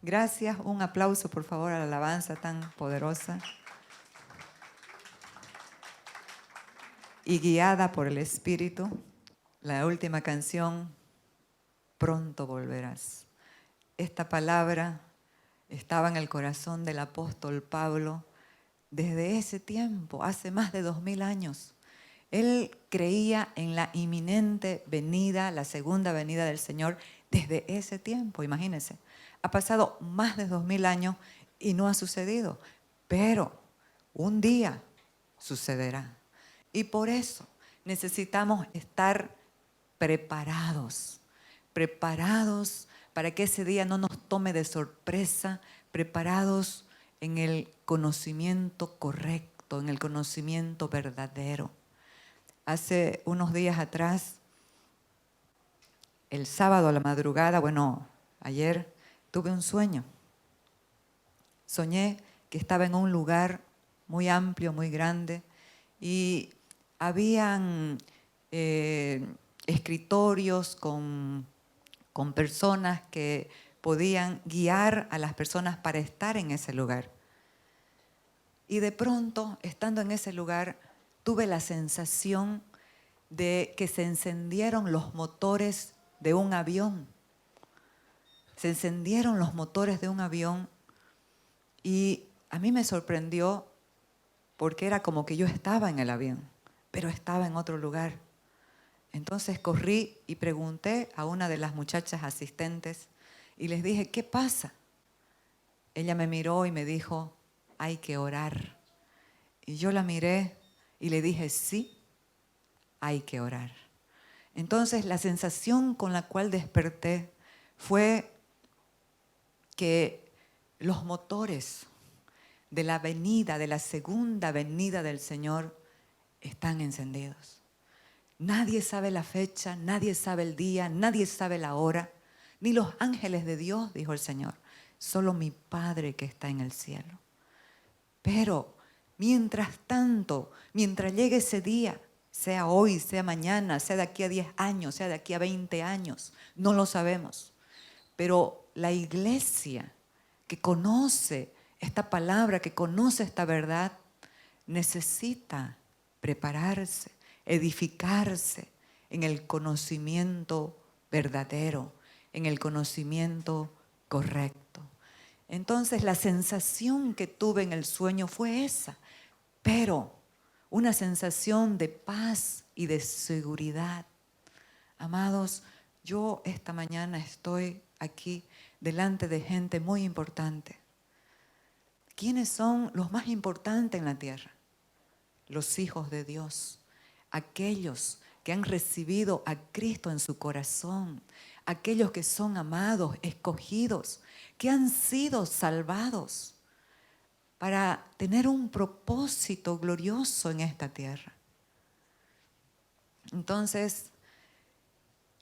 Gracias, un aplauso por favor a la alabanza tan poderosa y guiada por el Espíritu. La última canción, Pronto volverás. Esta palabra estaba en el corazón del apóstol Pablo desde ese tiempo, hace más de 2000 años. Él creía en la inminente venida, la segunda venida del Señor desde ese tiempo, imagínense. Ha pasado más de 2000 años y no ha sucedido, pero un día sucederá. Y por eso necesitamos estar preparados, preparados para que ese día no nos tome de sorpresa, preparados en el conocimiento correcto, en el conocimiento verdadero. Hace unos días atrás, el sábado a la madrugada, ayer tuve un sueño. Soñé que estaba en un lugar muy amplio, muy grande, y habían escritorios con personas que podían guiar a las personas para estar en ese lugar. Y de pronto, estando en ese lugar, tuve la sensación de que se encendieron los motores de un avión. Se encendieron los motores de un avión y a mí me sorprendió porque era como que yo estaba en el avión, pero estaba en otro lugar. Entonces corrí y pregunté a una de las muchachas asistentes y les dije, ¿qué pasa? Ella me miró y me dijo, hay que orar. Y yo la miré y le dije, sí, hay que orar. Entonces la sensación con la cual desperté fue que los motores de la venida, de la segunda venida del Señor, están encendidos. Nadie sabe la fecha, nadie sabe el día, nadie sabe la hora, ni los ángeles de Dios, dijo el Señor, solo mi Padre que está en el cielo. Pero mientras tanto, mientras llegue ese día, sea hoy, sea mañana, sea de aquí a 10 años, sea de aquí a 20 años, no lo sabemos. Pero la iglesia que conoce esta palabra, que conoce esta verdad, necesita prepararse, edificarse en el conocimiento verdadero, en el conocimiento correcto. Entonces la sensación que tuve en el sueño fue esa, pero una sensación de paz y de seguridad. Amados, yo esta mañana estoy aquí delante de gente muy importante. ¿Quiénes son los más importantes en la tierra? Los hijos de Dios, aquellos que han recibido a Cristo en su corazón, aquellos que son amados, escogidos, que han sido salvados para tener un propósito glorioso en esta tierra. Entonces,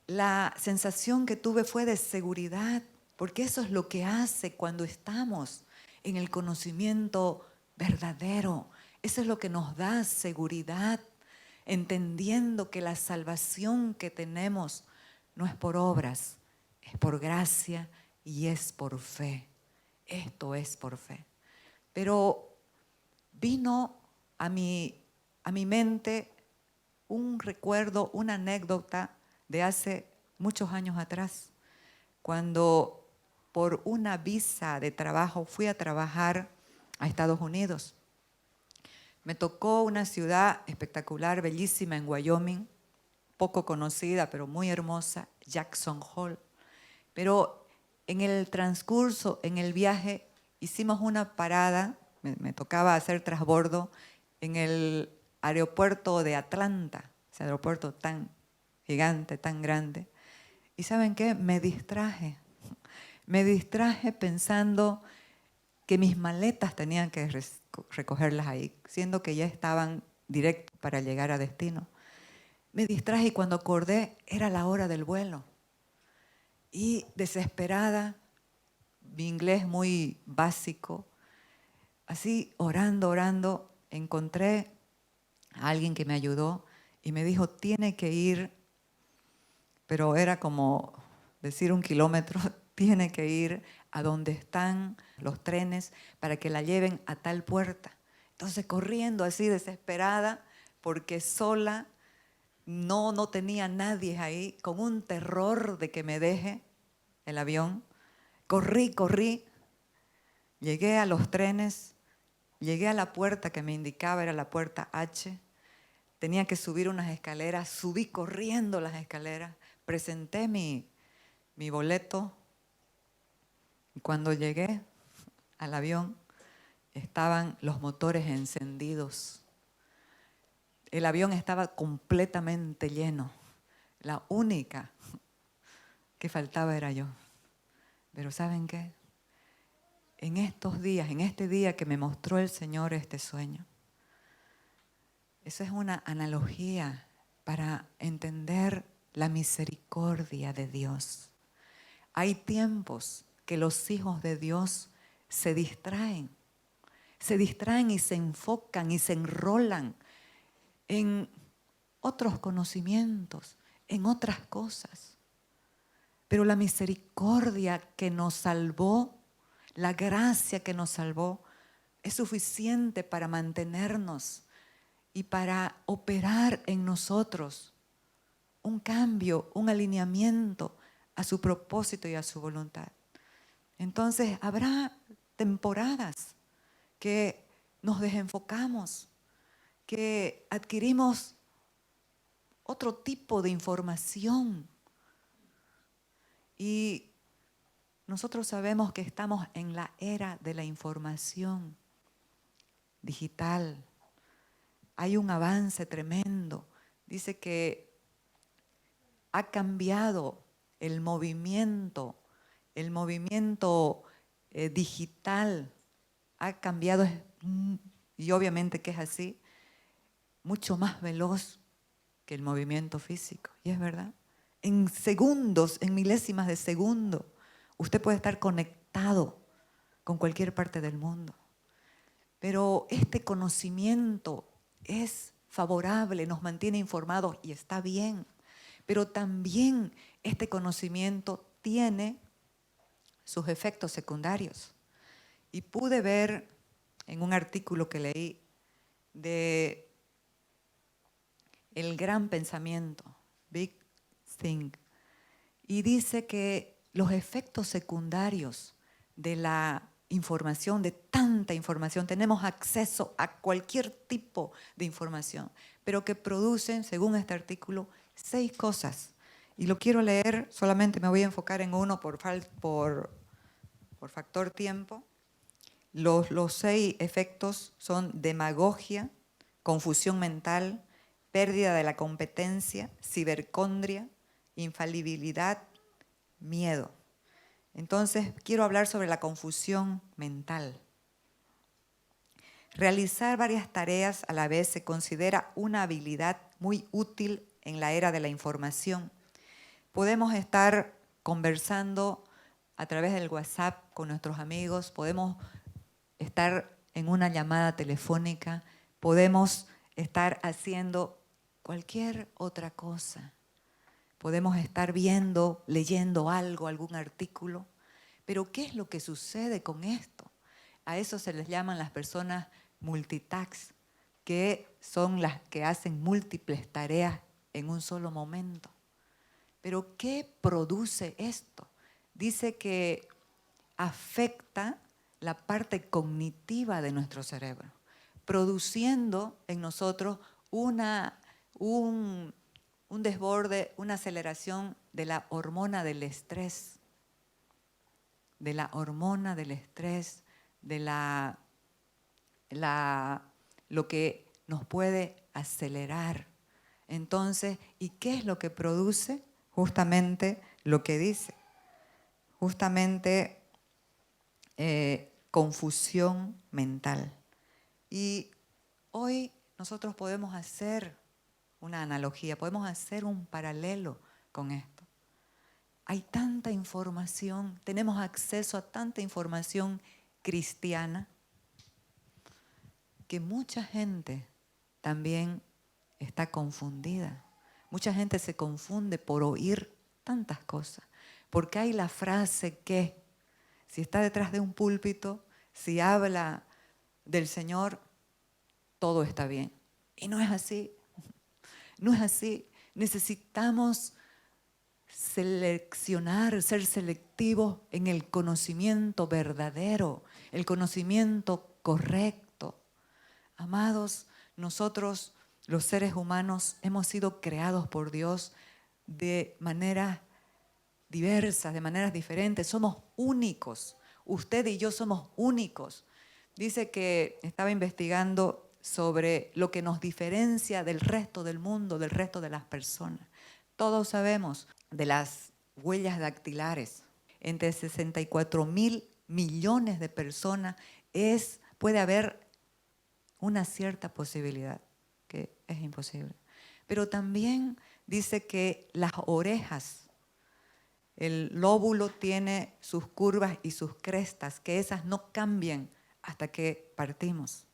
la sensación que tuve fue de seguridad, porque eso es lo que hace cuando estamos en el conocimiento verdadero. Eso es lo que nos da seguridad, entendiendo que la salvación que tenemos no es por obras, es por gracia y es por fe. Esto es por fe. Pero vino a mi mente un recuerdo, una anécdota de hace muchos años atrás, cuando por una visa de trabajo fui a trabajar a Estados Unidos. Me tocó una ciudad espectacular, bellísima en Wyoming, poco conocida, pero muy hermosa, Jackson Hole. Pero en el transcurso, en el viaje, hicimos una parada, me tocaba hacer transbordo en el aeropuerto de Atlanta, ese aeropuerto tan gigante, tan grande. ¿Y saben qué? Me distraje pensando que mis maletas tenían que recogerlas ahí, siendo que ya estaban directos para llegar a destino. Me distraje y cuando acordé era la hora del vuelo. Y desesperada, mi inglés muy básico, así orando, encontré a alguien que me ayudó y me dijo, tiene que ir, pero era como decir 1 kilómetro, tiene que ir a donde están los trenes para que la lleven a tal puerta. Entonces corriendo así desesperada porque sola, no tenía nadie ahí, con un terror de que me deje el avión. Corrí, llegué a los trenes, llegué a la puerta que me indicaba, era la puerta H. Tenía que subir unas escaleras, subí corriendo las escaleras, presenté mi boleto. Y cuando llegué al avión, estaban los motores encendidos. El avión estaba completamente lleno. La única que faltaba era yo. Pero ¿saben qué? En estos días, en este día que me mostró el Señor este sueño, eso es una analogía para entender la misericordia de Dios. Hay tiempos que los hijos de Dios se distraen y se enfocan y se enrolan en otros conocimientos, en otras cosas. Pero la misericordia que nos salvó, la gracia que nos salvó, es suficiente para mantenernos y para operar en nosotros un cambio, un alineamiento a su propósito y a su voluntad. Entonces habrá temporadas que nos desenfocamos, que adquirimos otro tipo de información. Y nosotros sabemos que estamos en la era de la información digital. Hay un avance tremendo. Dice que ha cambiado el movimiento digital, ha cambiado, y obviamente que es así, mucho más veloz que el movimiento físico. Y es verdad. En segundos, en milésimas de segundo, usted puede estar conectado con cualquier parte del mundo. Pero este conocimiento es favorable, nos mantiene informados y está bien. Pero también este conocimiento tiene sus efectos secundarios. Y pude ver en un artículo que leí de El Gran Pensamiento, Big Think, y dice que los efectos secundarios de la información, de tanta información, tenemos acceso a cualquier tipo de información, pero que producen, según este artículo, 6 cosas. Y lo quiero leer, solamente me voy a enfocar en uno por factor tiempo. Los 6 efectos son demagogia, confusión mental, pérdida de la competencia, cibercondria, infalibilidad, miedo. Entonces, quiero hablar sobre la confusión mental. Realizar varias tareas a la vez se considera una habilidad muy útil en la era de la información. Podemos estar conversando a través del WhatsApp con nuestros amigos, podemos estar en una llamada telefónica, podemos estar haciendo cualquier otra cosa. Podemos estar viendo, leyendo algo, algún artículo. Pero ¿qué es lo que sucede con esto? A eso se les llaman las personas multitask, que son las que hacen múltiples tareas en un solo momento. Pero ¿qué produce esto? Dice que afecta la parte cognitiva de nuestro cerebro, produciendo en nosotros un desborde, una aceleración de la hormona del estrés, de lo que nos puede acelerar. Entonces, ¿y qué es lo que produce? Justamente lo que dice, justamente confusión mental. Y hoy nosotros podemos hacer una analogía, podemos hacer un paralelo con esto. Hay tanta información, tenemos acceso a tanta información cristiana que mucha gente también está confundida. Mucha gente se confunde por oír tantas cosas. Porque hay la frase que, si está detrás de un púlpito, si habla del Señor, todo está bien. Y no es así. No es así. Necesitamos seleccionar, ser selectivos en el conocimiento verdadero, el conocimiento correcto. Amados, nosotros, los seres humanos, hemos sido creados por Dios de maneras diversas, de maneras diferentes. Somos únicos. Usted y yo somos únicos. Dice que estaba investigando sobre lo que nos diferencia del resto del mundo, del resto de las personas. Todos sabemos de las huellas dactilares. Entre 64.000 millones de personas puede haber una cierta posibilidad, que es imposible. Pero también dice que las orejas, el lóbulo tiene sus curvas y sus crestas, que esas no cambian hasta que partimos.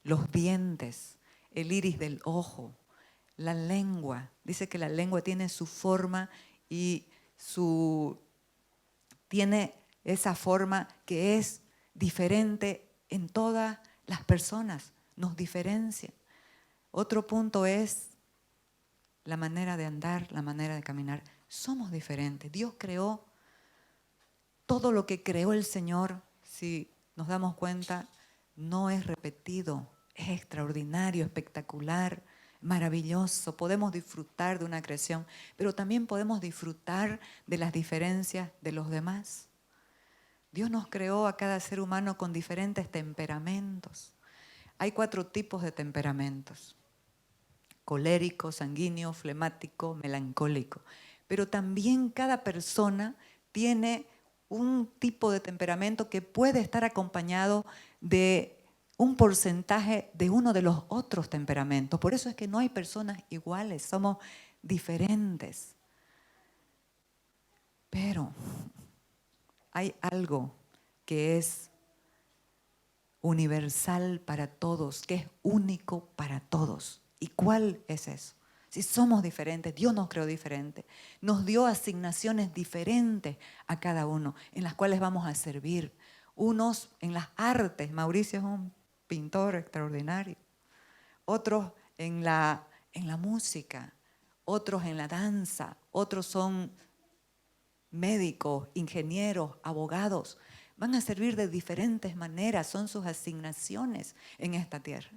Los dientes, el iris del ojo, la lengua. Dice que la lengua tiene su forma y tiene esa forma que es diferente en todas las personas, nos diferencia. Otro punto es la manera de andar, la manera de caminar. Somos diferentes. Dios creó todo lo que creó el Señor, si nos damos cuenta, no es repetido, es extraordinario, espectacular, maravilloso. Podemos disfrutar de una creación, pero también podemos disfrutar de las diferencias de los demás. Dios nos creó a cada ser humano con diferentes temperamentos. Hay 4 tipos de temperamentos: colérico, sanguíneo, flemático, melancólico. Pero también cada persona tiene un tipo de temperamento que puede estar acompañado de un porcentaje de uno de los otros temperamentos. Por eso es que no hay personas iguales, somos diferentes. Pero hay algo que es universal para todos, que es único para todos. ¿Y cuál es eso? Si somos diferentes, Dios nos creó diferentes, nos dio asignaciones diferentes a cada uno, en las cuales vamos a servir. Unos en las artes, Mauricio es un pintor extraordinario. Otros en la música, otros en la danza, otros son médicos, ingenieros, abogados. Van a servir de diferentes maneras, son sus asignaciones en esta tierra.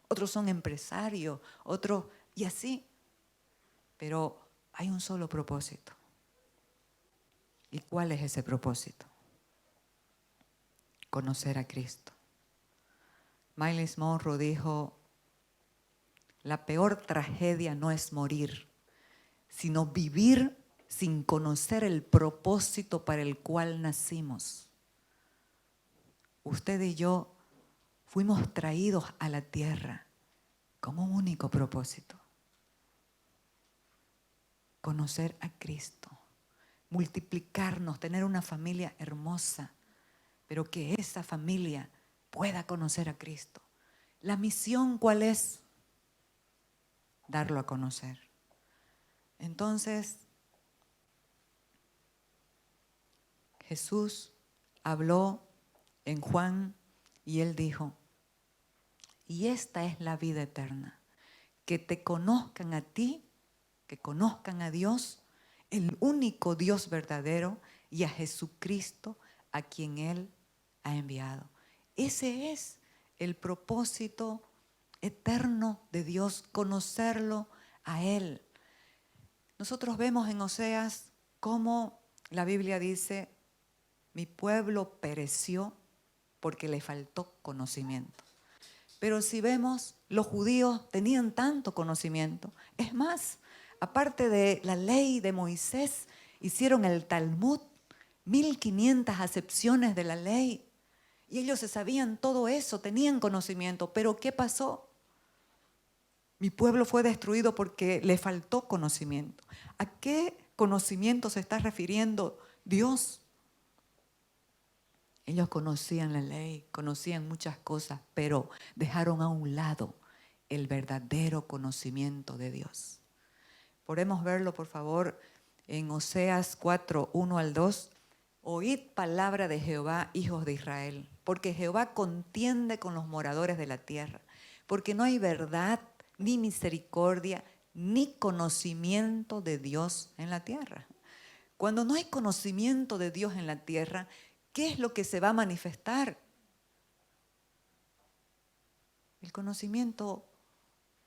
Otros son empresarios, otros y así. Pero hay un solo propósito. ¿Y cuál es ese propósito? Conocer a Cristo. Myles Munroe dijo: la peor tragedia no es morir, sino vivir sin conocer el propósito para el cual nacimos. Usted y yo fuimos traídos a la tierra con un único propósito: conocer a Cristo, multiplicarnos, tener una familia hermosa, pero que esa familia pueda conocer a Cristo. ¿La misión cuál es? Darlo a conocer. Entonces, Jesús habló en Juan y él dijo: y esta es la vida eterna, que te conozcan a ti, que conozcan a Dios, el único Dios verdadero, y a Jesucristo, a quien Él ha enviado. Ese es el propósito eterno de Dios, conocerlo a Él. Nosotros vemos en Oseas cómo la Biblia dice: mi pueblo pereció porque le faltó conocimiento. Pero si vemos, los judíos tenían tanto conocimiento. Es más, aparte de la ley de Moisés, hicieron el Talmud, 1500 acepciones de la ley. Y ellos se sabían todo eso, tenían conocimiento. Pero ¿qué pasó? Mi pueblo fue destruido porque le faltó conocimiento. ¿A qué conocimiento se está refiriendo Dios? Ellos conocían la ley, conocían muchas cosas, pero dejaron a un lado el verdadero conocimiento de Dios. Podemos verlo, por favor, en Oseas 4, 1 al 2, oíd palabra de Jehová, hijos de Israel, porque Jehová contiende con los moradores de la tierra, porque no hay verdad, ni misericordia, ni conocimiento de Dios en la tierra. Cuando no hay conocimiento de Dios en la tierra, ¿qué es lo que se va a manifestar? El conocimiento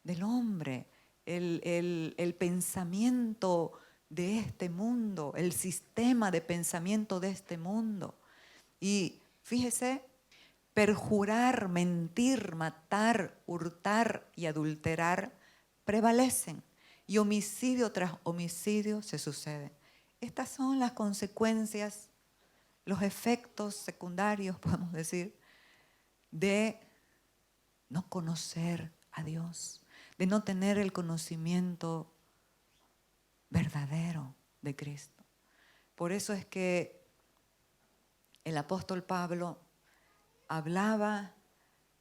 del hombre, el pensamiento de este mundo, el sistema de pensamiento de este mundo. Y fíjese, perjurar, mentir, matar, hurtar y adulterar prevalecen, y homicidio tras homicidio se sucede. Estas son las consecuencias, los efectos secundarios, podemos decir, de no conocer a Dios, de no tener el conocimiento verdadero de Cristo. Por eso es que el apóstol Pablo hablaba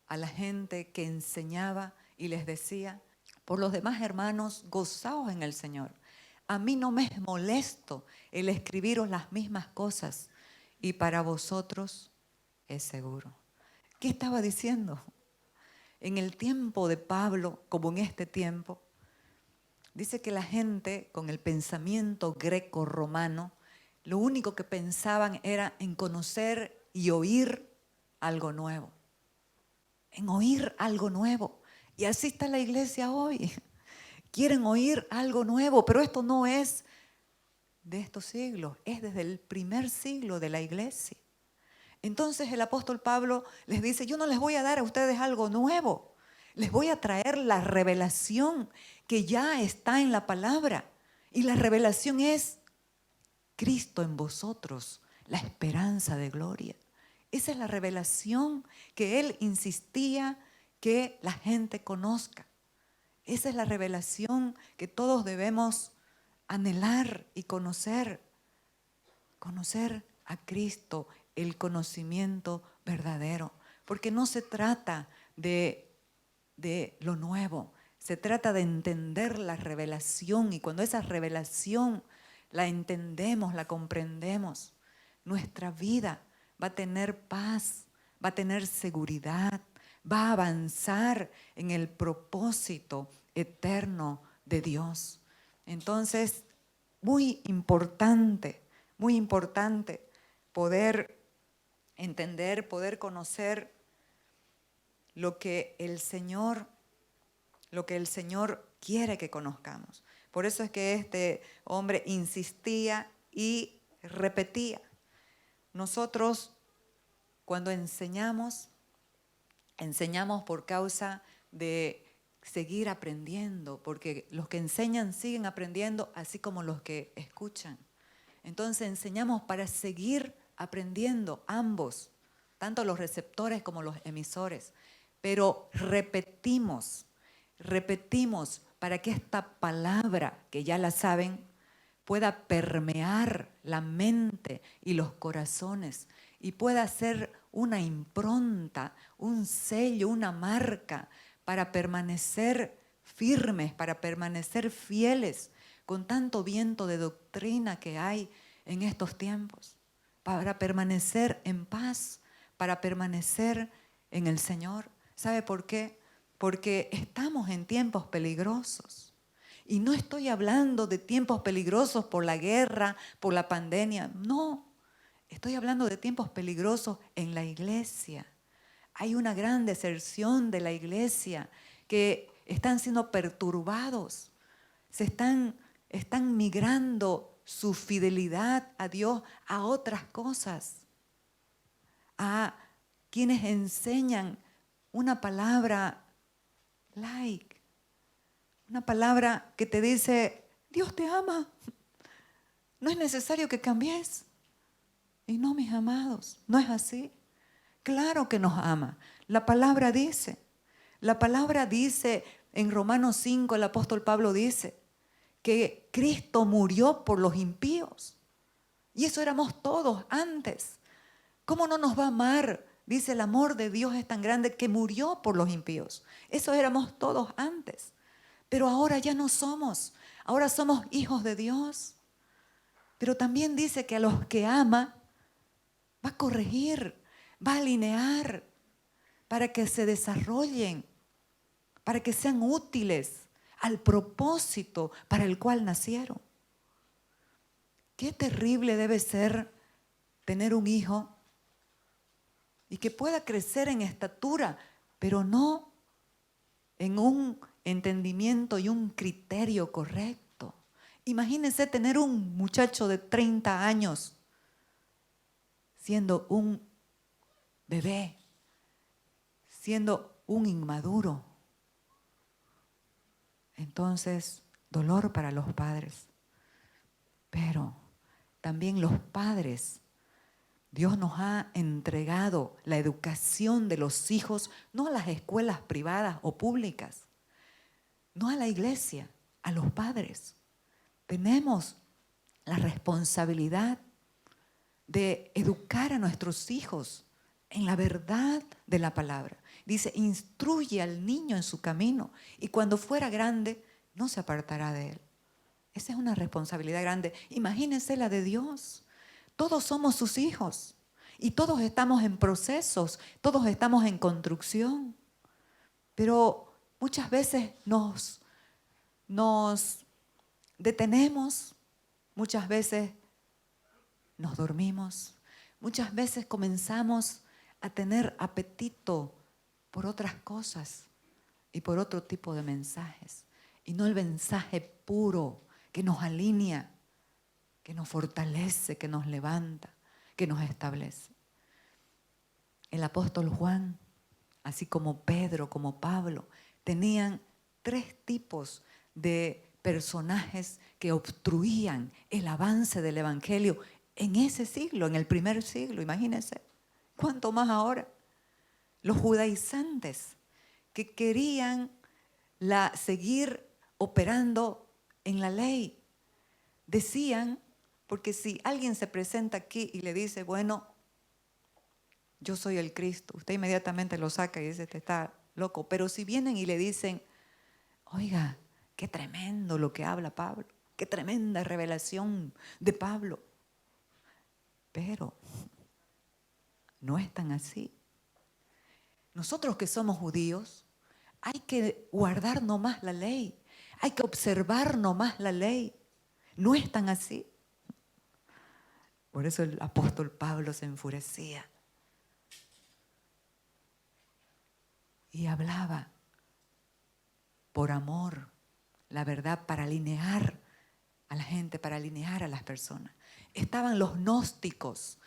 a la gente, que enseñaba y les decía: por los demás hermanos, gozaos en el Señor. A mí no me es molesto el escribiros las mismas cosas, y para vosotros es seguro. ¿Qué estaba diciendo? En el tiempo de Pablo, como en este tiempo, dice que la gente con el pensamiento greco-romano, lo único que pensaban era en conocer y oír algo nuevo. En oír algo nuevo. Y así está la iglesia hoy. Quieren oír algo nuevo, pero esto no es de estos siglos, es desde el primer siglo de la iglesia. Entonces el apóstol Pablo les dice: yo no les voy a dar a ustedes algo nuevo, les voy a traer la revelación que ya está en la palabra. Y la revelación es Cristo en vosotros, la esperanza de gloria. Esa es la revelación que él insistía que la gente conozca. Esa es la revelación que todos debemos anhelar y conocer. Conocer a Cristo, el conocimiento verdadero. Porque no se trata de lo nuevo, se trata de entender la revelación. Y cuando esa revelación la entendemos, la comprendemos, nuestra vida va a tener paz, va a tener seguridad, va a avanzar en el propósito eterno de Dios. Entonces, muy importante poder entender, poder conocer lo que el Señor quiere que conozcamos. Por eso es que este hombre insistía y repetía. Nosotros, cuando enseñamos por causa de seguir aprendiendo, porque los que enseñan siguen aprendiendo, así como los que escuchan. Entonces enseñamos para seguir aprendiendo, ambos, tanto los receptores como los emisores. Pero repetimos para que esta palabra, que ya la saben, pueda permear la mente y los corazones y pueda ser una impronta, un sello, una marca para permanecer firmes, para permanecer fieles con tanto viento de doctrina que hay en estos tiempos, para permanecer en paz, para permanecer en el Señor. ¿Sabe por qué? Porque estamos en tiempos peligrosos. Y no estoy hablando de tiempos peligrosos por la guerra, por la pandemia. No, estoy hablando de tiempos peligrosos en la iglesia. Hay una gran deserción de la iglesia, que están siendo perturbados. Están migrando su fidelidad a Dios a otras cosas. A quienes enseñan una palabra like, una palabra que te dice: Dios te ama, no es necesario que cambies. Y no, mis amados, no es así. Claro que nos ama. La palabra dice en Romanos 5, el apóstol Pablo dice que Cristo murió por los impíos. Y eso éramos todos antes. ¿Cómo no nos va a amar? Dice: el amor de Dios es tan grande que murió por los impíos. Eso éramos todos antes. Pero ahora ya no somos. Ahora somos hijos de Dios. Pero también dice que a los que ama va a corregir, va a alinear para que se desarrollen, para que sean útiles al propósito para el cual nacieron. Qué terrible debe ser tener un hijo y que pueda crecer en estatura, pero no en un entendimiento y un criterio correcto. Imagínense tener un muchacho de 30 años siendo un bebé, siendo un inmaduro. Entonces, dolor para los padres. Pero también los padres, Dios nos ha entregado la educación de los hijos, no a las escuelas privadas o públicas, no a la iglesia, a los padres. Tenemos la responsabilidad de educar a nuestros hijos en la verdad de la palabra. Dice, instruye al niño en su camino y cuando fuera grande no se apartará de él. Esa es una responsabilidad grande. Imagínense la de Dios. Todos somos sus hijos y todos estamos en procesos, todos estamos en construcción. Pero muchas veces nos detenemos, muchas veces nos dormimos, muchas veces comenzamos a tener apetito por otras cosas y por otro tipo de mensajes. Y no el mensaje puro que nos alinea, que nos fortalece, que nos levanta, que nos establece. El apóstol Juan, así como Pedro, como Pablo, tenían 3 tipos de personajes que obstruían el avance del evangelio en ese siglo, en el primer siglo, imagínense. ¿Cuánto más ahora? Los judaizantes que querían seguir operando en la ley. Decían, porque si alguien se presenta aquí y le dice, bueno, yo soy el Cristo, usted inmediatamente lo saca y dice, te está loco. Pero si vienen y le dicen, oiga, qué tremendo lo que habla Pablo, qué tremenda revelación de Pablo. Pero no es tan así. Nosotros que somos judíos, hay que guardar nomás la ley, hay que observar nomás la ley. No es tan así. Por eso el apóstol Pablo se enfurecía y hablaba por amor, la verdad, para alinear a la gente, para alinear a las personas. Estaban los gnósticos.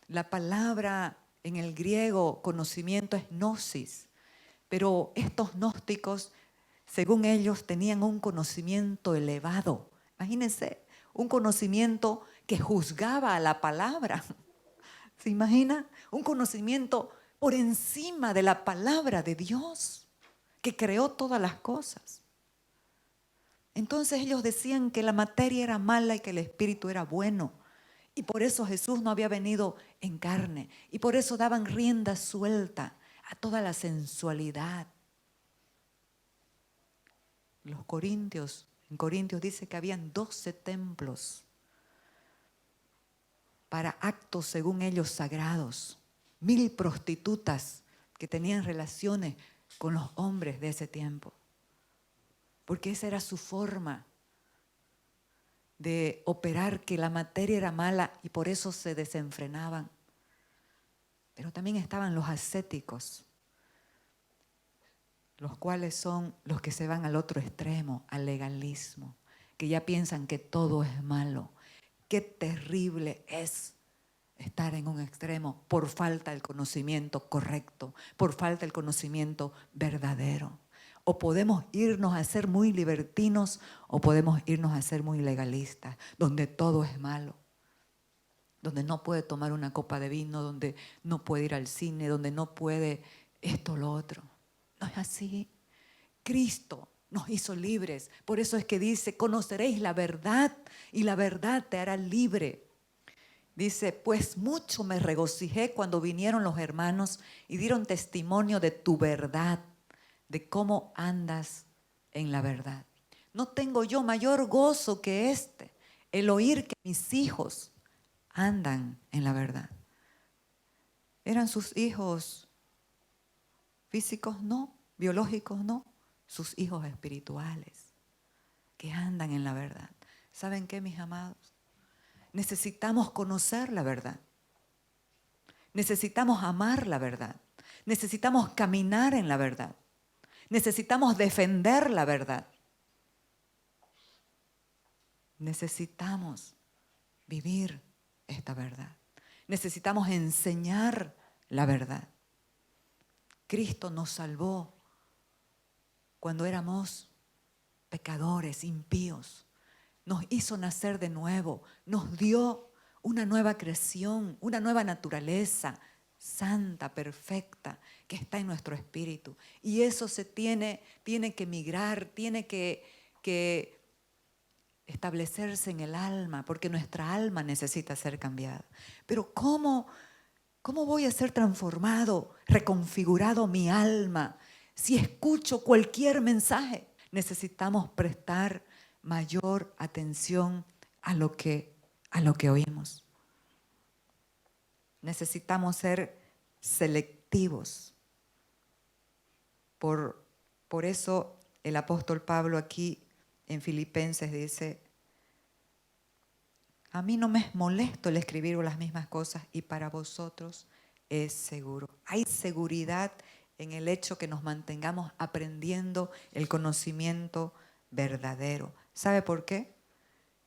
La palabra en el griego conocimiento es gnosis, pero estos gnósticos, según ellos, tenían un conocimiento elevado. Imagínense, un conocimiento que juzgaba a la palabra. ¿Se imagina? Un conocimiento por encima de la palabra de Dios, que creó todas las cosas. Entonces ellos decían que la materia era mala y que el espíritu era bueno. Y por eso Jesús no había venido en carne. Y por eso daban rienda suelta a toda la sensualidad. En Corintios dice que habían 12 templos para actos según ellos sagrados. 1000 prostitutas que tenían relaciones con los hombres de ese tiempo. Porque esa era su forma de operar, que la materia era mala y por eso se desenfrenaban. Pero también estaban los ascéticos, los cuales son los que se van al otro extremo, al legalismo, que ya piensan que todo es malo. Qué terrible es estar en un extremo por falta del conocimiento correcto, por falta del conocimiento verdadero. O podemos irnos a ser muy libertinos o podemos irnos a ser muy legalistas, donde todo es malo, donde no puede tomar una copa de vino, donde no puede ir al cine, donde no puede esto o lo otro. No es así. Cristo nos hizo libres. Por eso es que dice, conoceréis la verdad y la verdad te hará libre. Dice, pues mucho me regocijé cuando vinieron los hermanos y dieron testimonio de tu verdad, de cómo andas en la verdad. No tengo yo mayor gozo que este, el oír que mis hijos andan en la verdad. ¿Eran sus hijos físicos? No. ¿Biológicos? No. Sus hijos espirituales que andan en la verdad. ¿Saben qué, mis amados? Necesitamos conocer la verdad. Necesitamos amar la verdad. Necesitamos caminar en la verdad. Necesitamos defender la verdad. Necesitamos vivir esta verdad. Necesitamos enseñar la verdad. Cristo nos salvó cuando éramos pecadores, impíos. Nos hizo nacer de nuevo, nos dio una nueva creación, una nueva naturaleza santa, perfecta, que está en nuestro espíritu. Y eso se tiene que migrar, tiene que establecerse en el alma, porque nuestra alma necesita ser cambiada. Pero ¿cómo voy a ser transformado, reconfigurado mi alma si escucho cualquier mensaje? Necesitamos prestar mayor atención a lo que oímos. Necesitamos ser selectivos. Por eso el apóstol Pablo aquí en Filipenses dice: a mí no me es molesto el escribir las mismas cosas y para vosotros es seguro. Hay seguridad en el hecho que nos mantengamos aprendiendo el conocimiento verdadero. ¿Sabe por qué?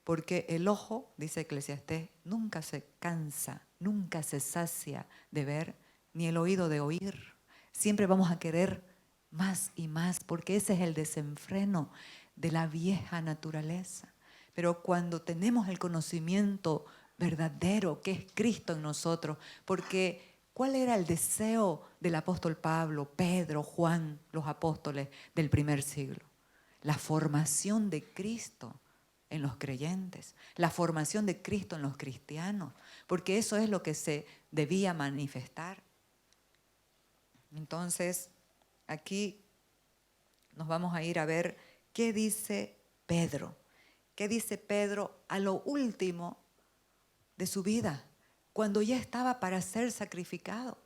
Porque el ojo, dice Eclesiastés, nunca se cansa, nunca se sacia de ver, ni el oído de oír. Siempre vamos a querer más y más, porque ese es el desenfreno de la vieja naturaleza. Pero cuando tenemos el conocimiento verdadero, que es Cristo en nosotros, porque ¿cuál era el deseo del apóstol Pablo, Pedro, Juan, los apóstoles del primer siglo? La formación de Cristo en los creyentes, la formación de Cristo en los cristianos, porque eso es lo que se debía manifestar. Entonces, aquí nos vamos a ir a ver qué dice Pedro. ¿Qué dice Pedro a lo último de su vida, cuando ya estaba para ser sacrificado?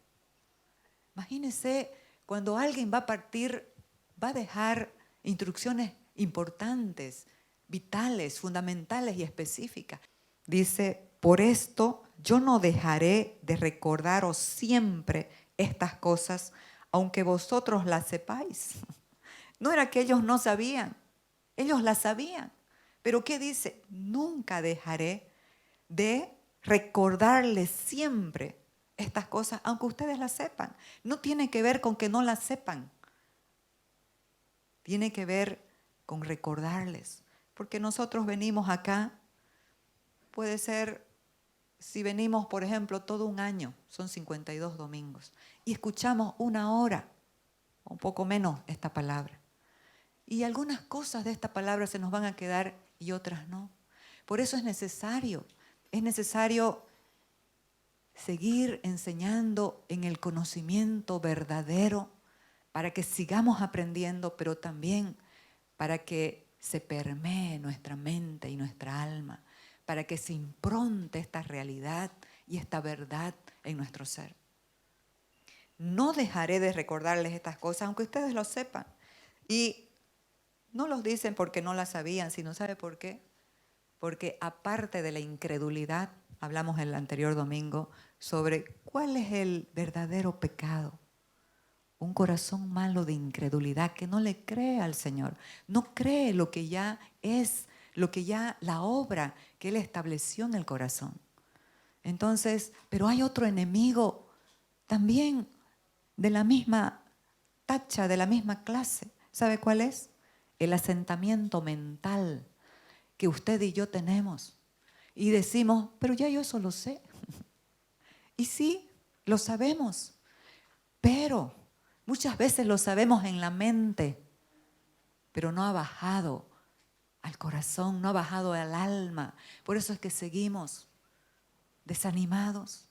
Imagínense, cuando alguien va a partir, va a dejar instrucciones importantes, vitales, fundamentales y específicas. Dice: por esto yo no dejaré de recordaros siempre estas cosas, aunque vosotros las sepáis. No era que ellos no sabían, ellos las sabían. Pero ¿qué dice? Nunca dejaré de recordarles siempre estas cosas, aunque ustedes las sepan. No tiene que ver con que no las sepan. Tiene que ver con recordarles. Porque nosotros venimos acá, puede ser, si venimos, por ejemplo, todo un año, son 52 domingos, y escuchamos una hora, o un poco menos, esta palabra. Y algunas cosas de esta palabra se nos van a quedar y otras no. Por eso es necesario seguir enseñando en el conocimiento verdadero para que sigamos aprendiendo, pero también para que se permee nuestra mente y nuestra alma, para que se impronte esta realidad y esta verdad en nuestro ser. No dejaré de recordarles estas cosas, aunque ustedes lo sepan. Y no los dicen porque no las sabían, sino ¿sabe por qué? Porque aparte de la incredulidad, hablamos el anterior domingo sobre cuál es el verdadero pecado. Un corazón malo de incredulidad que no le cree al Señor, no cree lo que ya es, lo que ya la obra que Él estableció en el corazón. Entonces, pero hay otro enemigo también de la misma tacha, de la misma clase. ¿Sabe cuál es? El asentamiento mental que usted y yo tenemos. Y decimos, pero ya yo eso lo sé. Y sí, lo sabemos, pero muchas veces lo sabemos en la mente, pero no ha bajado al corazón, no ha bajado al alma. Por eso es que seguimos desanimados,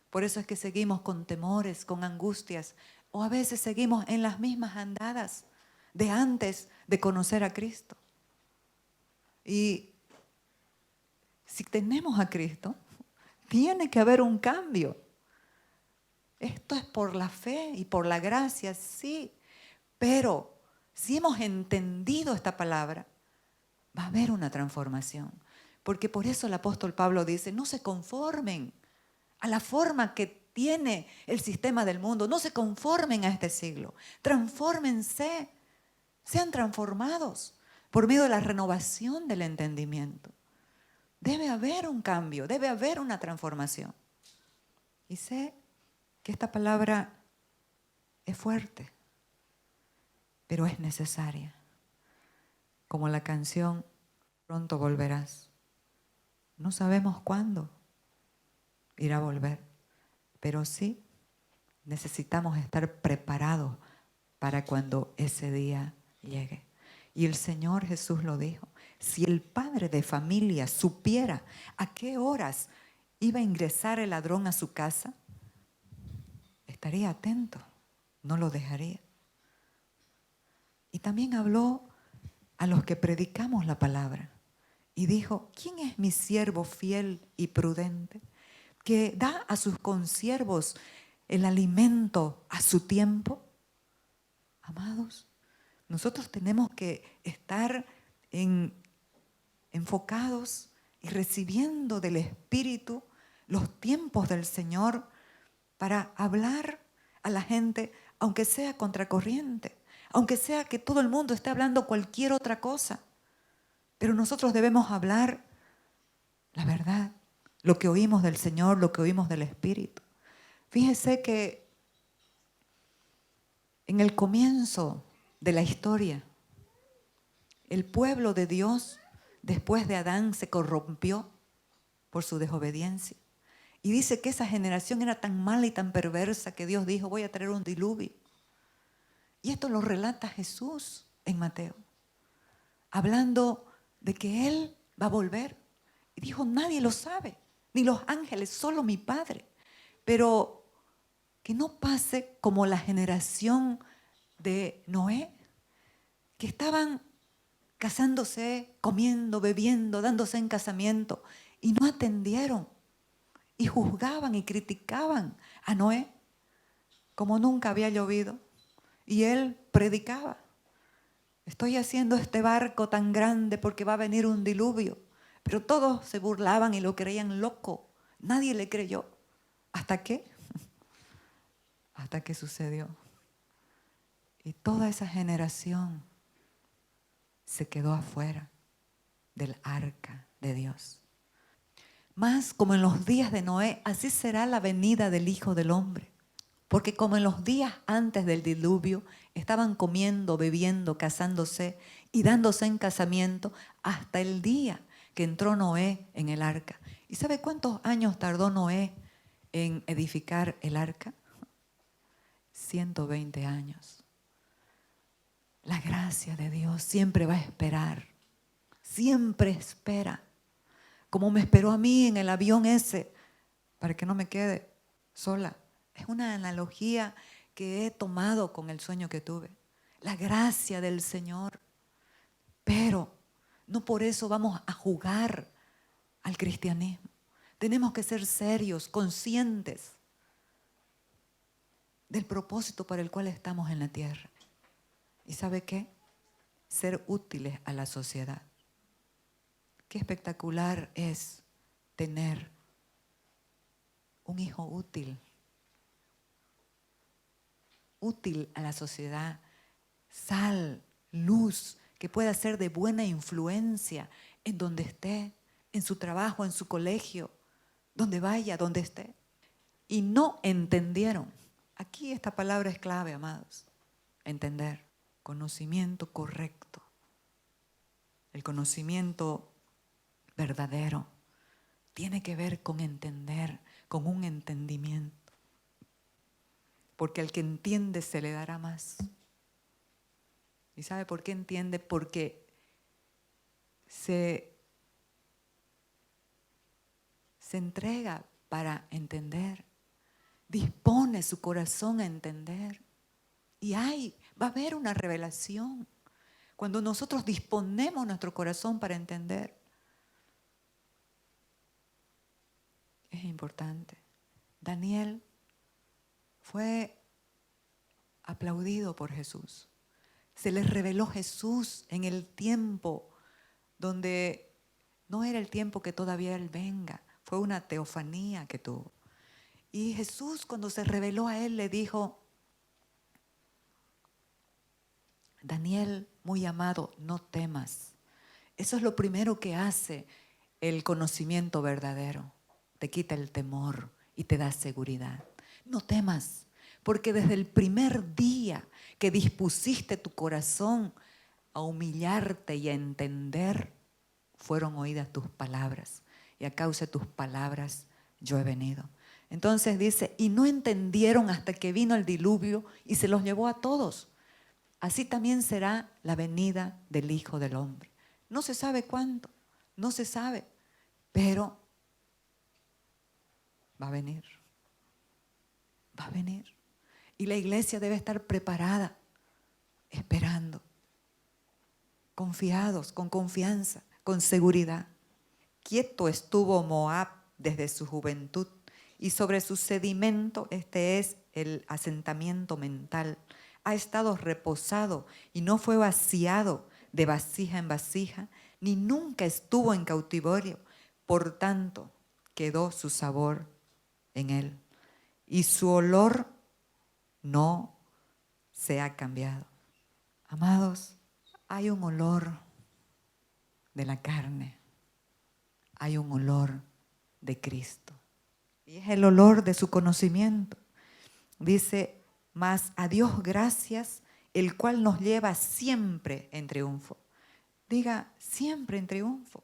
por eso es que seguimos con temores, con angustias, o a veces seguimos en las mismas andadas de antes de conocer a Cristo. Y si tenemos a Cristo, tiene que haber un cambio. Esto es por la fe y por la gracia, sí. Pero si hemos entendido esta palabra, va a haber una transformación. Porque por eso el apóstol Pablo dice, no se conformen a la forma que tiene el sistema del mundo. No se conformen a este siglo. Transfórmense. Sean transformados por medio de la renovación del entendimiento. Debe haber un cambio, debe haber una transformación. Y sé que esta palabra es fuerte, pero es necesaria. Como la canción, pronto volverás. No sabemos cuándo irá a volver, pero sí necesitamos estar preparados para cuando ese día llegue. Y el Señor Jesús lo dijo. Si el padre de familia supiera a qué horas iba a ingresar el ladrón a su casa, estaría atento, no lo dejaría. Y también habló a los que predicamos la palabra y dijo, ¿quién es mi siervo fiel y prudente que da a sus consiervos el alimento a su tiempo? Amados, nosotros tenemos que estar enfocados y recibiendo del Espíritu los tiempos del Señor para hablar a la gente, aunque sea contracorriente, aunque sea que todo el mundo esté hablando cualquier otra cosa. Pero nosotros debemos hablar la verdad, lo que oímos del Señor, lo que oímos del Espíritu. Fíjese que en el comienzo de la historia, el pueblo de Dios, después de Adán, se corrompió por su desobediencia. Y dice que esa generación era tan mala y tan perversa que Dios dijo, voy a traer un diluvio. Y esto lo relata Jesús en Mateo, hablando de que Él va a volver. Y dijo, nadie lo sabe, ni los ángeles, solo mi Padre. Pero que no pase como la generación de Noé, que estaban casándose, comiendo, bebiendo, dándose en casamiento, y no atendieron, y juzgaban y criticaban a Noé, como nunca había llovido, y él predicaba, estoy haciendo este barco tan grande porque va a venir un diluvio, pero todos se burlaban y lo creían loco, nadie le creyó, ¿hasta qué? Hasta que sucedió, y toda esa generación se quedó afuera del arca de Dios. Más como en los días de Noé, así será la venida del Hijo del Hombre. Porque como en los días antes del diluvio, estaban comiendo, bebiendo, casándose y dándose en casamiento hasta el día que entró Noé en el arca. ¿Y sabe cuántos años tardó Noé en edificar el arca? 120 años. La gracia de Dios siempre va a esperar, siempre espera, como me esperó a mí en el avión ese, para que no me quede sola. Es una analogía que he tomado con el sueño que tuve. La gracia del Señor. Pero no por eso vamos a jugar al cristianismo. Tenemos que ser serios, conscientes del propósito para el cual estamos en la tierra. ¿Y sabe qué? Ser útiles a la sociedad. Qué espectacular es tener un hijo útil a la sociedad, sal, luz, que pueda ser de buena influencia en donde esté, en su trabajo, en su colegio, donde vaya, donde esté. Y no entendieron. Aquí esta palabra es clave, amados. Entender. Conocimiento correcto. El conocimiento verdadero tiene que ver con entender, con un entendimiento. Porque al que entiende se le dará más. ¿Y sabe por qué entiende? Porque se entrega para entender. Dispone su corazón a entender. Y va a haber una revelación. Cuando nosotros disponemos nuestro corazón para entender. importante. Daniel fue aplaudido por Jesús. Se les reveló Jesús en el tiempo donde no era el tiempo que todavía Él venga. Fue una teofanía que tuvo. Y Jesús, cuando se reveló a él, le dijo: Daniel, muy amado, no temas. Eso es lo primero que hace el conocimiento verdadero. Te quita el temor y te da seguridad. No temas, porque desde el primer día que dispusiste tu corazón a humillarte y a entender, fueron oídas tus palabras. Y a causa de tus palabras yo he venido. Entonces dice, y no entendieron hasta que vino el diluvio y se los llevó a todos. Así también será la venida del Hijo del Hombre. No se sabe cuándo, no se sabe, pero va a venir. Va a venir. Y la iglesia debe estar preparada, esperando, confiados, con confianza, con seguridad. Quieto estuvo Moab desde su juventud, y sobre su sedimento, este es el asentamiento mental, ha estado reposado y no fue vaciado de vasija en vasija, ni nunca estuvo en cautiverio. Por tanto, quedó su sabor en él y su olor no se ha cambiado. Amados, hay un olor de la carne, hay un olor de Cristo. Y es el olor de su conocimiento. Dice, mas a Dios gracias, el cual nos lleva siempre en triunfo. Diga, siempre en triunfo.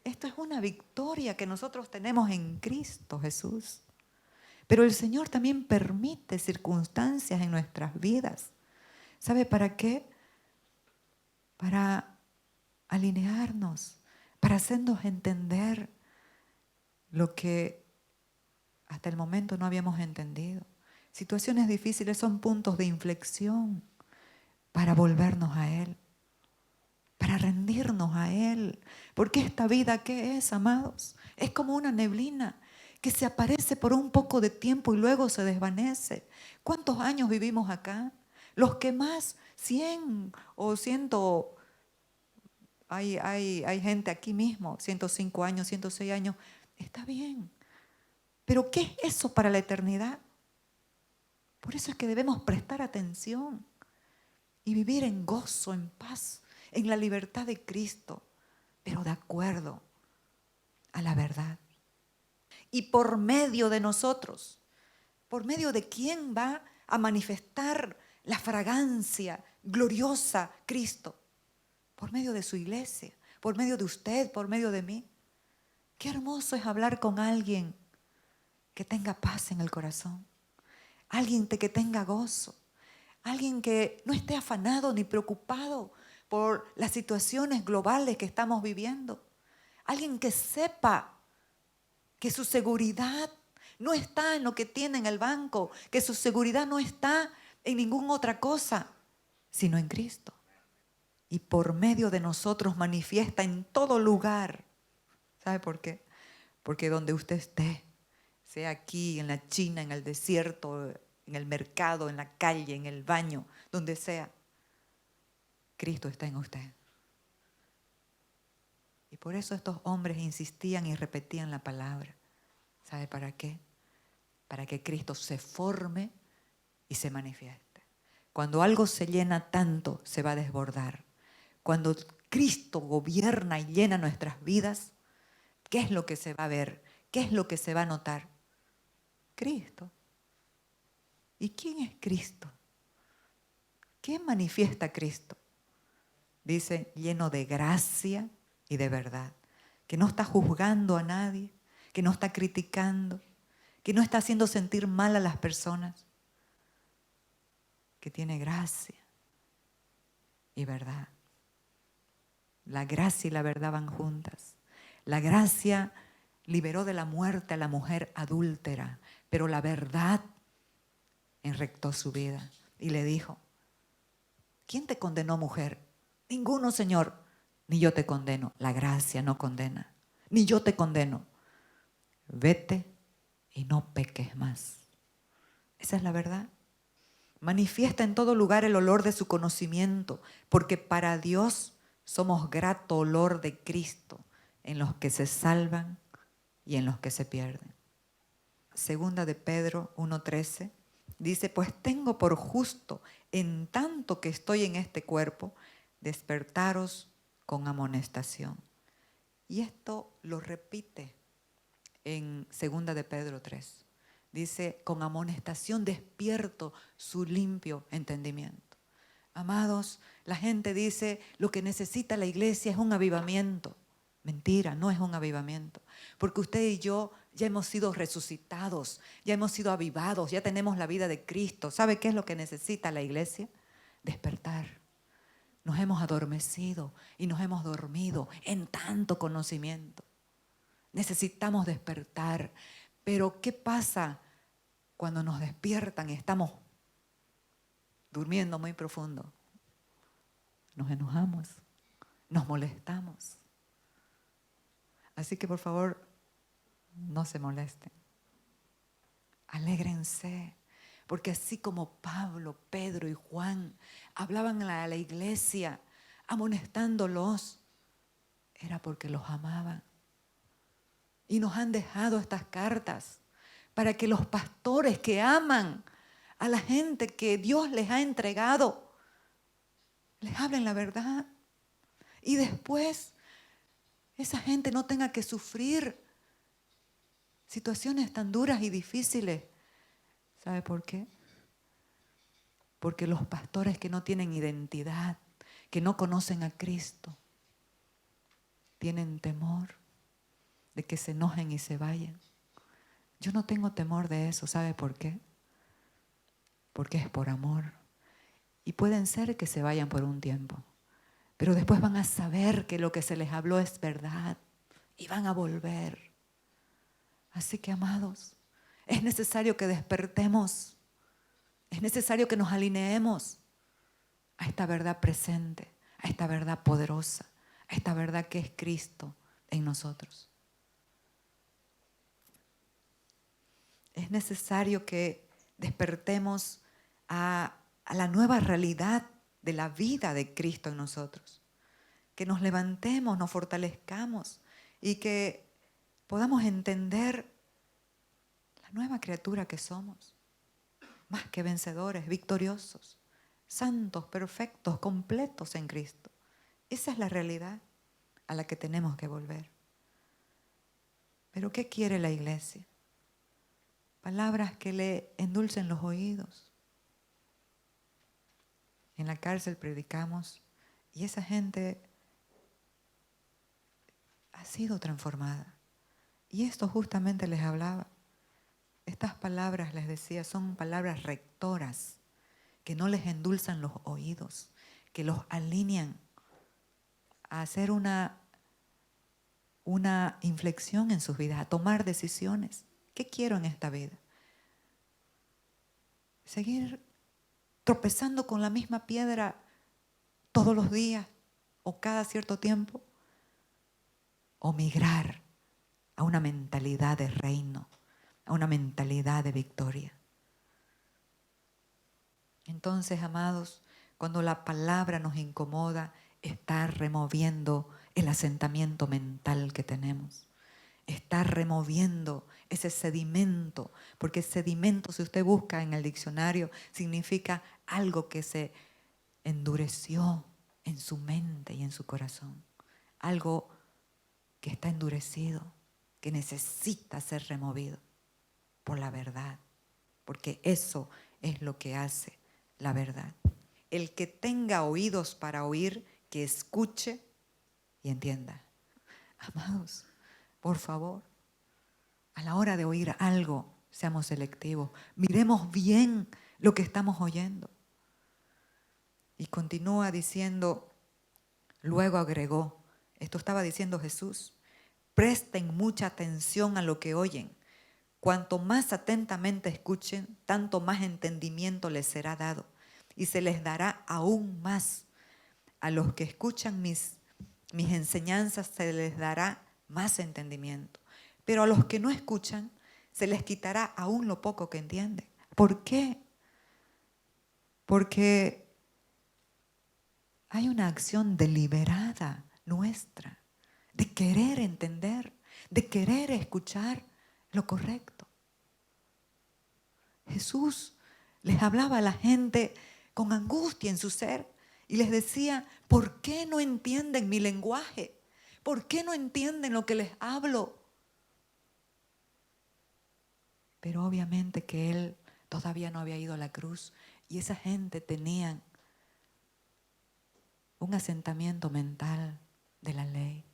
Esto es una victoria que nosotros tenemos en Cristo Jesús. Pero el Señor también permite circunstancias en nuestras vidas. ¿Sabe para qué? Para alinearnos, para hacernos entender lo que hasta el momento no habíamos entendido. Situaciones difíciles son puntos de inflexión para volvernos a Él, para rendirnos a Él. Porque esta vida, ¿qué es, amados? Es como una neblina que se aparece por un poco de tiempo y luego se desvanece. ¿Cuántos años vivimos acá? Los que más, 100 o 100, hay gente aquí mismo, 105 años, 106 años, está bien. Pero ¿qué es eso para la eternidad? Por eso es que debemos prestar atención y vivir en gozo, en paz, en la libertad de Cristo, pero de acuerdo a la verdad. Y por medio de nosotros, por medio de quién va a manifestar la fragancia gloriosa Cristo, por medio de su iglesia, por medio de usted, por medio de mí. Qué hermoso es hablar con alguien que tenga paz en el corazón, alguien que tenga gozo, alguien que no esté afanado ni preocupado por las situaciones globales que estamos viviendo, alguien que sepa que su seguridad no está en lo que tiene en el banco, que su seguridad no está en ninguna otra cosa, sino en Cristo. Y por medio de nosotros manifiesta en todo lugar. ¿Sabe por qué? Porque donde usted esté, sea aquí, en la China, en el desierto, en el mercado, en la calle, en el baño, donde sea, Cristo está en usted. Y por eso estos hombres insistían y repetían la palabra. ¿Sabe para qué? Para que Cristo se forme y se manifieste. Cuando algo se llena tanto, se va a desbordar. Cuando Cristo gobierna y llena nuestras vidas, ¿qué es lo que se va a ver? ¿Qué es lo que se va a notar? Cristo. ¿Y quién es Cristo? ¿Qué manifiesta Cristo? Dice, lleno de gracia y de verdad, que no está juzgando a nadie, que no está criticando, que no está haciendo sentir mal a las personas, que tiene gracia y verdad. La gracia y la verdad van juntas. La gracia liberó de la muerte a la mujer adúltera, pero la verdad enrectó su vida y le dijo, ¿quién te condenó, mujer? Ninguno, Señor. Ni yo te condeno. La gracia no condena. Ni yo te condeno. Vete y no peques más. Esa es la verdad. Manifiesta en todo lugar el olor de su conocimiento, porque para Dios somos grato olor de Cristo en los que se salvan y en los que se pierden. Segunda de Pedro 1:13 dice, pues tengo por justo, en tanto que estoy en este cuerpo, despertaros con amonestación. Y esto lo repite en segunda de Pedro 3. Dice, con amonestación despierto su limpio entendimiento. Amados, la gente dice, lo que necesita la iglesia es un avivamiento. Mentira, no es un avivamiento. Porque usted y yo ya hemos sido resucitados, ya hemos sido avivados, ya tenemos la vida de Cristo. ¿Sabe qué es lo que necesita la iglesia? Despertar. Nos hemos adormecido y nos hemos dormido en tanto conocimiento. Necesitamos despertar. Pero ¿qué pasa cuando nos despiertan y estamos durmiendo muy profundo? Nos enojamos, nos molestamos. Así que por favor, no se molesten. Alégrense, porque así como Pablo, Pedro y Juan hablaban a la iglesia amonestándolos, era porque los amaban. Y nos han dejado estas cartas para que los pastores que aman a la gente que Dios les ha entregado, les hablen la verdad. Y después esa gente no tenga que sufrir situaciones tan duras y difíciles. ¿Sabe por qué? Porque los pastores que no tienen identidad, que no conocen a Cristo, tienen temor de que se enojen y se vayan. Yo no tengo temor de eso. ¿Sabe por qué? Porque es por amor. Y pueden ser que se vayan por un tiempo, pero después van a saber que lo que se les habló es verdad y van a volver. Así que, amados, es necesario que despertemos, es necesario que nos alineemos a esta verdad presente, a esta verdad poderosa, a esta verdad que es Cristo en nosotros. Es necesario que despertemos a la nueva realidad de la vida de Cristo en nosotros. Que nos levantemos, nos fortalezcamos y que podamos entender la nueva criatura que somos. Más que vencedores, victoriosos, santos, perfectos, completos en Cristo. Esa es la realidad a la que tenemos que volver. ¿Pero qué quiere la iglesia? Palabras que le endulcen los oídos. En la cárcel predicamos y esa gente ha sido transformada. Y esto justamente les hablaba. Estas palabras, les decía, son palabras rectoras que no les endulzan los oídos, que los alinean a hacer una inflexión en sus vidas, a tomar decisiones. ¿Qué quiero en esta vida? ¿Seguir tropezando con la misma piedra todos los días o cada cierto tiempo? ¿O migrar a una mentalidad de reino, a una mentalidad de victoria? Entonces, amados, cuando la palabra nos incomoda, está removiendo el asentamiento mental que tenemos. Está removiendo ese sedimento, porque sedimento, si usted busca en el diccionario, significa algo que se endureció en su mente y en su corazón. Algo que está endurecido, que necesita ser removido por la verdad, porque eso es lo que hace la verdad. El que tenga oídos para oír, que escuche y entienda. Amados, por favor, a la hora de oír algo, seamos selectivos. Miremos bien lo que estamos oyendo. Y continúa diciendo, luego agregó, esto estaba diciendo Jesús, presten mucha atención a lo que oyen. Cuanto más atentamente escuchen, tanto más entendimiento les será dado. Y se les dará aún más. A los que escuchan mis enseñanzas se les dará más entendimiento. Pero a los que no escuchan, se les quitará aún lo poco que entienden. ¿Por qué? Porque hay una acción deliberada nuestra de querer entender, de querer escuchar lo correcto. Jesús les hablaba a la gente con angustia en su ser y les decía, ¿por qué no entienden mi lenguaje? ¿Por qué no entienden lo que les hablo? Pero obviamente que Él todavía no había ido a la cruz y esa gente tenían un asentamiento mental de la ley.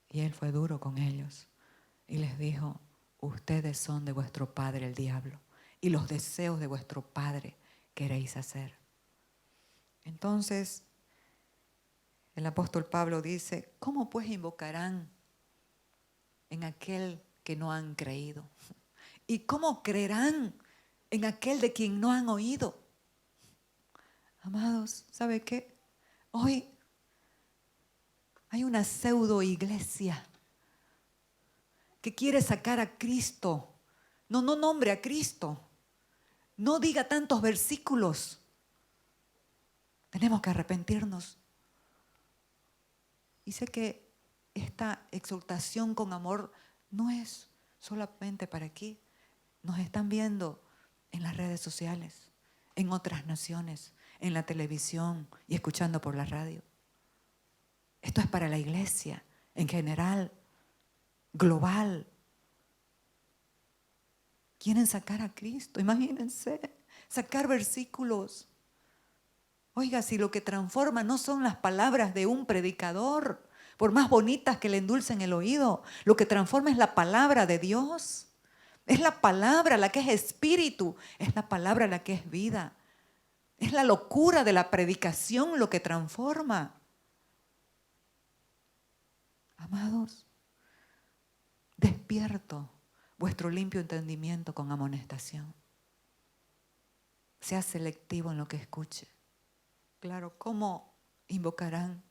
Y Él fue duro con ellos y les dijo, ustedes son de vuestro padre el diablo y los deseos de vuestro padre queréis hacer. Entonces, el apóstol Pablo dice, ¿cómo pues invocarán en aquel que no han creído? ¿Y cómo creerán en aquel de quien no han oído? Amados, ¿sabe qué? Hoy hay una pseudo iglesia que quiere sacar a Cristo. No nombre a Cristo. No diga tantos versículos. Tenemos que arrepentirnos. Y sé que esta exhortación con amor no es solamente para aquí. Nos están viendo en las redes sociales, en otras naciones, en la televisión y escuchando por la radio. Esto es para la iglesia en general, global. Quieren sacar a Cristo, imagínense, sacar versículos. Oiga, si lo que transforma no son las palabras de un predicador, por más bonitas que le endulcen el oído, lo que transforma es la palabra de Dios. Es la palabra la que es espíritu, es la palabra la que es vida. Es la locura de la predicación lo que transforma. Amados, despierto vuestro limpio entendimiento con amonestación. Sea selectivo en lo que escuche. Claro, ¿cómo invocarán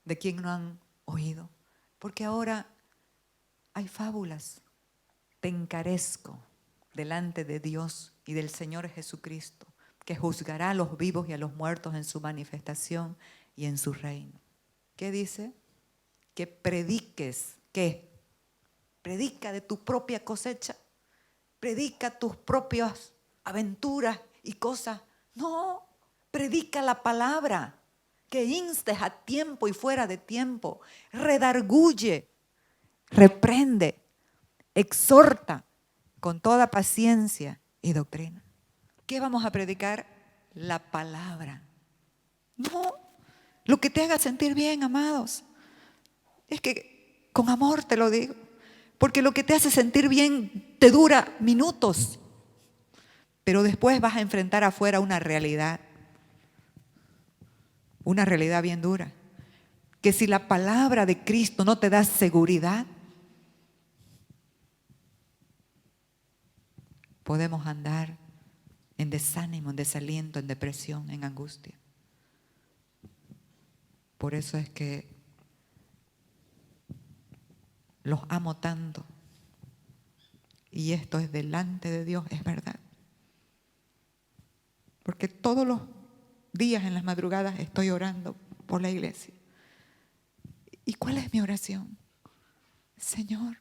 de quien no han oído? Porque ahora hay fábulas. Te encarezco delante de Dios y del Señor Jesucristo, que juzgará a los vivos y a los muertos en su manifestación y en su reino. ¿Qué dice? Que prediques. ¿Qué? Predica de tu propia cosecha. Predica tus propias aventuras y cosas. No, predica la palabra. Que instes a tiempo y fuera de tiempo. Redarguye, reprende, exhorta con toda paciencia y doctrina. ¿Qué vamos a predicar? La palabra. No, lo que te haga sentir bien, amados. Es que con amor te lo digo. Porque lo que te hace sentir bien te dura minutos. Pero después vas a enfrentar afuera una realidad bien dura. Que si la palabra de Cristo no te da seguridad, podemos andar en desánimo, en desaliento, en depresión, en angustia. Por eso es que los amo tanto. Y esto es delante de Dios, es verdad. Porque todos los días en las madrugadas estoy orando por la iglesia. ¿Y cuál es mi oración? Señor,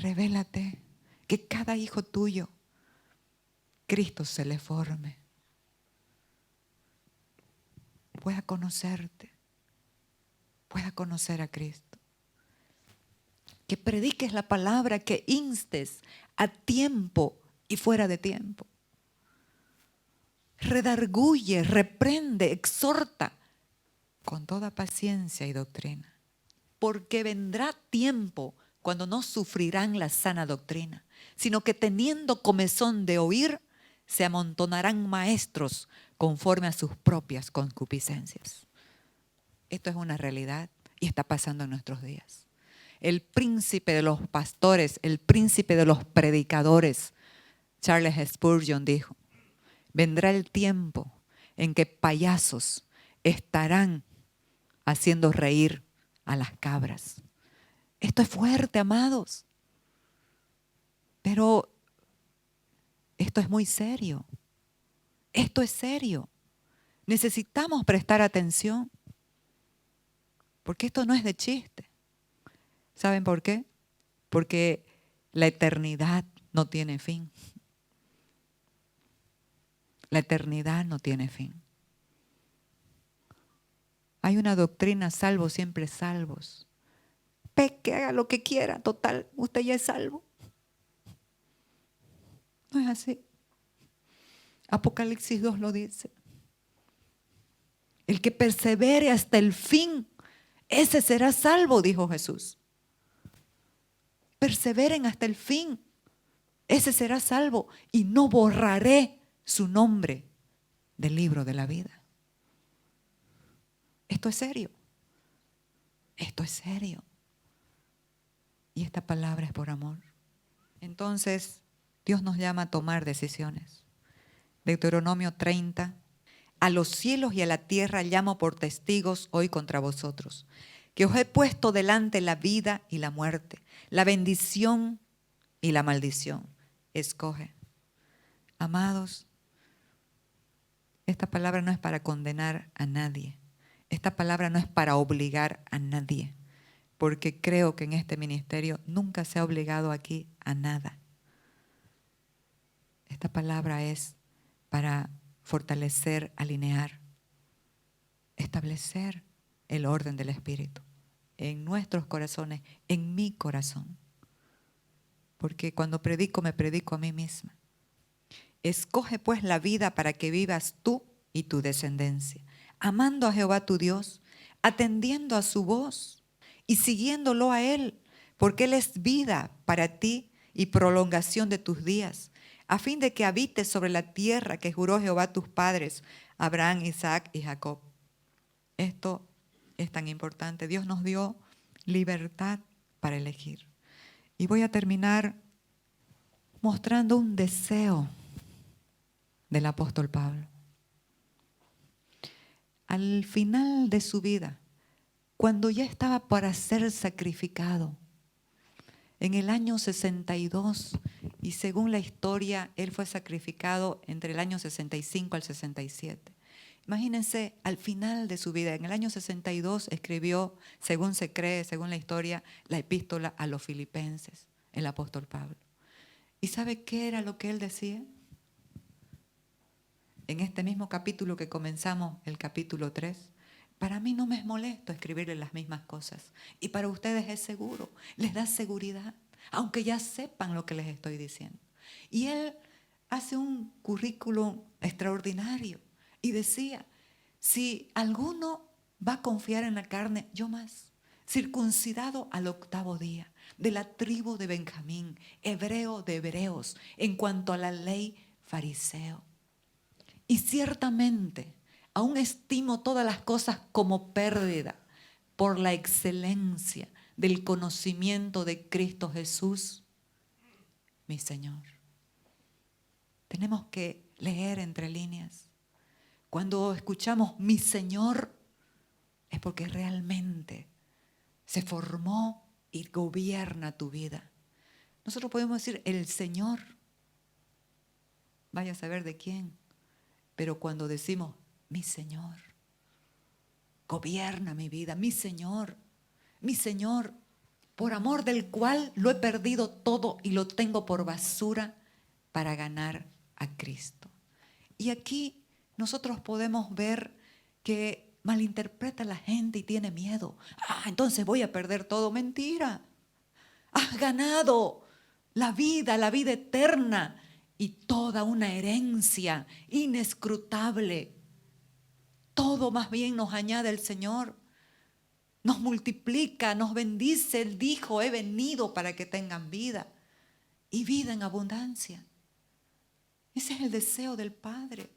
revélate que cada hijo tuyo, Cristo se le forme, pueda conocerte, pueda conocer a Cristo. Que prediques la palabra, que instes a tiempo y fuera de tiempo. Redarguye, reprende, exhorta con toda paciencia y doctrina. Porque vendrá tiempo cuando no sufrirán la sana doctrina, sino que teniendo comezón de oír, se amontonarán maestros conforme a sus propias concupiscencias. Esto es una realidad y está pasando en nuestros días. El príncipe de los pastores, el príncipe de los predicadores, Charles Spurgeon dijo, vendrá el tiempo en que payasos estarán haciendo reír a las cabras. Esto es fuerte, amados. Pero esto es muy serio. Esto es serio. Necesitamos prestar atención. Porque esto no es de chiste. ¿Saben por qué? Porque la eternidad no tiene fin. La eternidad no tiene fin. Hay una doctrina, salvos siempre salvos. Peque, haga lo que quiera, total, usted ya es salvo. No es así. Apocalipsis 2 lo dice. El que persevere hasta el fin, ese será salvo, dijo Jesús. Perseveren hasta el fin, ese será salvo, y no borraré su nombre del libro de la vida. Esto es serio. Esto es serio. Y esta palabra es por amor. Entonces, Dios nos llama a tomar decisiones. Deuteronomio 30. A los cielos y a la tierra llamo por testigos hoy contra vosotros, que os he puesto delante la vida y la muerte, la bendición y la maldición. Escoge. Amados, esta palabra no es para condenar a nadie. Esta palabra no es para obligar a nadie, porque creo que en este ministerio nunca se ha obligado aquí a nada. Esta palabra es para fortalecer, alinear, establecer el orden del Espíritu en nuestros corazones, en mi corazón. Porque cuando predico, me predico a mí misma. Escoge pues la vida para que vivas tú y tu descendencia, amando a Jehová tu Dios, atendiendo a su voz y siguiéndolo a Él, porque Él es vida para ti y prolongación de tus días, a fin de que habites sobre la tierra que juró Jehová a tus padres, Abraham, Isaac y Jacob. Esto es tan importante. Dios nos dio libertad para elegir. Y voy a terminar mostrando un deseo del apóstol Pablo. Al final de su vida, cuando ya estaba para ser sacrificado, en el año 62, y según la historia, él fue sacrificado entre el año 65 al 67. Imagínense, al final de su vida, en el año 62, escribió, según se cree, según la historia, la epístola a los filipenses, el apóstol Pablo. ¿Y sabe qué era lo que él decía? En este mismo capítulo que comenzamos, el capítulo 3, para mí no me es molesto escribirle las mismas cosas. Y para ustedes es seguro, les da seguridad, aunque ya sepan lo que les estoy diciendo. Y él hace un currículum extraordinario y decía, si alguno va a confiar en la carne, yo más, circuncidado al 8º día, de la tribu de Benjamín, hebreo de hebreos, en cuanto a la ley, fariseo. Y ciertamente, aún estimo todas las cosas como pérdida por la excelencia del conocimiento de Cristo Jesús, mi Señor. Tenemos que leer entre líneas. Cuando escuchamos mi Señor, es porque realmente se formó y gobierna tu vida. Nosotros podemos decir el Señor, vaya a saber de quién. Pero cuando decimos, mi Señor, gobierna mi vida, mi Señor, por amor del cual lo he perdido todo y lo tengo por basura para ganar a Cristo. Y aquí nosotros podemos ver que malinterpreta la gente y tiene miedo. Entonces voy a perder todo. Mentira. Has ganado la vida eterna. Y toda una herencia inescrutable. Todo más bien nos añade el Señor. Nos multiplica, nos bendice. Él dijo, he venido para que tengan vida. Y vida en abundancia. Ese es el deseo del Padre.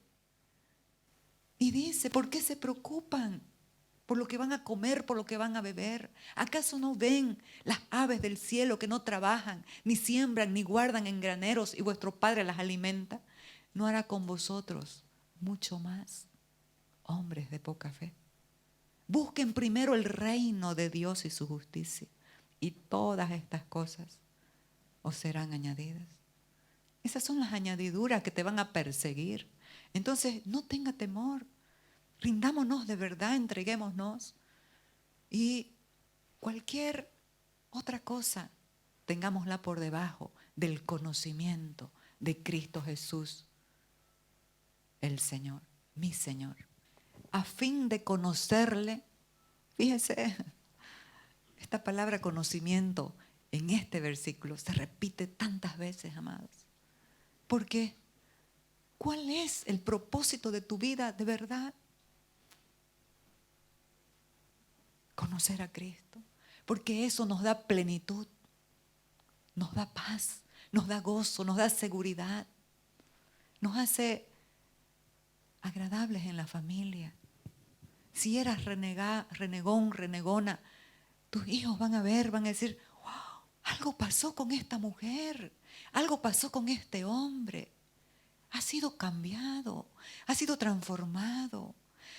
Y dice, ¿por qué se preocupan? Por lo que van a comer, por lo que van a beber. ¿Acaso no ven las aves del cielo que no trabajan, ni siembran, ni guardan en graneros y vuestro Padre las alimenta? ¿No hará con vosotros mucho más, hombres de poca fe? Busquen primero el reino de Dios y su justicia, y todas estas cosas os serán añadidas. Esas son las añadiduras que te van a perseguir. Entonces, no tenga temor. Rindámonos de verdad, entreguémonos. Y cualquier otra cosa, tengámosla por debajo del conocimiento de Cristo Jesús, el Señor, mi Señor. A fin de conocerle, fíjese, esta palabra conocimiento en este versículo se repite tantas veces, amados. ¿Por qué? ¿Cuál es el propósito de tu vida de verdad? Conocer a Cristo. Porque eso nos da plenitud, nos da paz, nos da gozo, nos da seguridad, nos hace agradables en la familia. Si eras renegón, renegona, tus hijos van a ver, van a decir, wow, algo pasó con esta mujer, algo pasó con este hombre. Ha sido cambiado, ha sido transformado.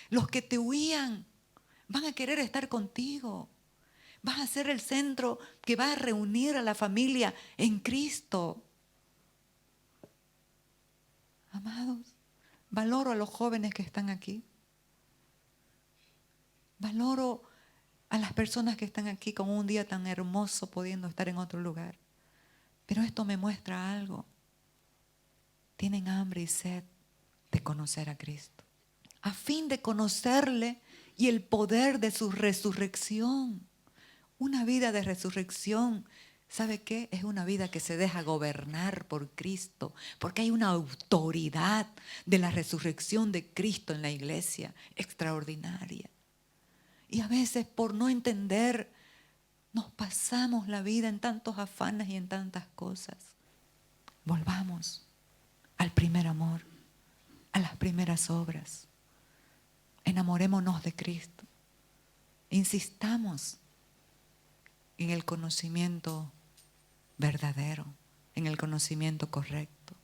Los que te huían van a querer estar contigo. Vas a ser el centro que va a reunir a la familia en Cristo. Amados, valoro a los jóvenes que están aquí. Valoro a las personas que están aquí con un día tan hermoso pudiendo estar en otro lugar. Pero esto me muestra algo. Tienen hambre y sed de conocer a Cristo. A fin de conocerle y el poder de su resurrección. Una vida de resurrección, ¿sabe qué? Es una vida que se deja gobernar por Cristo, porque hay una autoridad de la resurrección de Cristo en la iglesia extraordinaria. Y a veces por no entender, nos pasamos la vida en tantos afanes y en tantas cosas. Volvamos al primer amor, a las primeras obras. Enamorémonos de Cristo. Insistamos en el conocimiento verdadero, en el conocimiento correcto,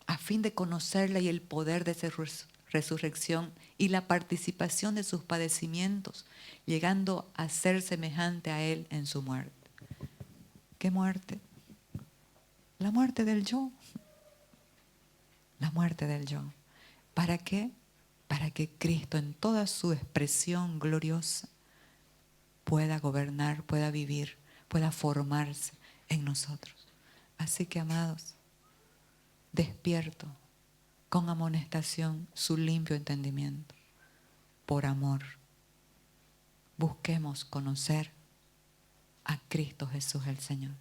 a fin de conocerla y el poder de su resurrección y la participación de sus padecimientos, llegando a ser semejante a Él en su muerte. ¿Qué muerte? La muerte del yo. La muerte del yo. ¿Para qué? Para que Cristo en toda su expresión gloriosa pueda gobernar, pueda vivir, pueda formarse en nosotros. Así que, amados, despierto con amonestación su limpio entendimiento. Por amor, busquemos conocer a Cristo Jesús el Señor.